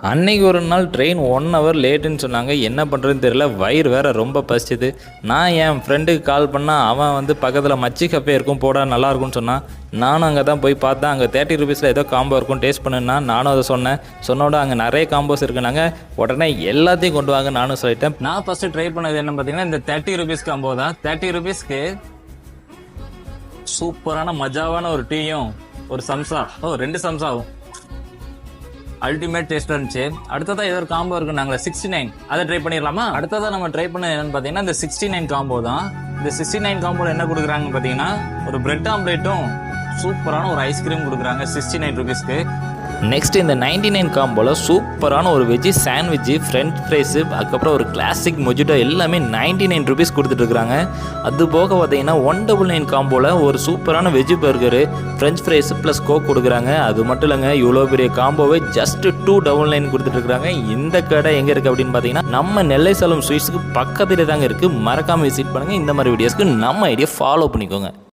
அன்னைக்கு ஒரு நாள் ட்ரெயின் 1 ஹவர் லேட்டுன்னு சொன்னாங்க. என்ன பண்ணுறதுன்னு தெரியல. வயிறு வேறு ரொம்ப பசிச்சுது. நான் என் ஃப்ரெண்டுக்கு கால் பண்ணால் அவன் வந்து பக்கத்தில் மச்சி கஃபே இருக்கும் போடா நல்லாயிருக்கும்னு சொன்னான். நானும் அங்கே தான் போய் பார்த்தேன். அங்கே 30 ருபீஸில் ஏதோ காம்போ இருக்கும் டேஸ்ட் பண்ணுன்னா நானும் அதை சொன்னேன். சொன்னோட அங்கே நிறைய காம்போஸ் இருக்குனாங்க. உடனே எல்லாத்தையும் கொண்டு வாங்க நானும் சொல்லிட்டேன். நான் ஃபஸ்ட்டு ட்ரை பண்ணது என்ன பார்த்தீங்கன்னா இந்த 30 ருபீஸ் காம்போ தான். 30 ருபீஸ்க்கு சூப்பரான மஜாவான ஒரு டீயும் ஒரு சம்சா 2 சம்சாவும் அல்டிமேட் டேஸ்ட்டாக இருந்துச்சு. அடுத்ததான் ஏதோ ஒரு காம்போ இருக்கு நாங்கள் 69 அதை ட்ரை பண்ணிடலாமா? அடுத்ததான் நம்ம ட்ரை பண்ண என்னன்னு பார்த்தீங்கன்னா இந்த 69 காம்போ தான். இந்த 69 காம்போவில் என்ன கொடுக்குறாங்கன்னு பார்த்தீங்கன்னா ஒரு பிரெட் ஆம்லேட்டும் சூப்பரான ஒரு ஐஸ்கிரீம் கொடுக்குறாங்க 69 ருபீஸ்க்கு. நெக்ஸ்ட் இந்த 99 காம்போவில் சூப்பரான ஒரு வெஜ்ஜி சாண்ட்விட்ஜு, ஃப்ரெஞ்ச் ஃப்ரைஸு, அதுக்கப்புறம் ஒரு கிளாசிக் மொஜிட்டோ எல்லாமே 99 ருபீஸ் கொடுத்துட்ருக்குறாங்க. அது போக பார்த்தீங்கன்னா 199 காம்போவில் ஒரு சூப்பரான veg burger, French fries plus Coke கொடுக்குறாங்க. அது மட்டும் இல்லைங்க, இவ்வளோ பெரிய காம்போவே ஜஸ்ட் 299 கொடுத்துட்ருக்குறாங்க. இந்த கடை எங்கே இருக்குது அப்படின்னு பார்த்தீங்கன்னா நம்ம நெல்லை சேலம் ஸ்வீட்ஸுக்கு பக்கத்தில் தாங்க இருக்குது. மறக்காமல் விசிட் பண்ணுங்கள். இந்த மாதிரி வீடியோஸ்க்கு நம்ம ஐடியா ஃபாலோ பண்ணிக்கோங்க.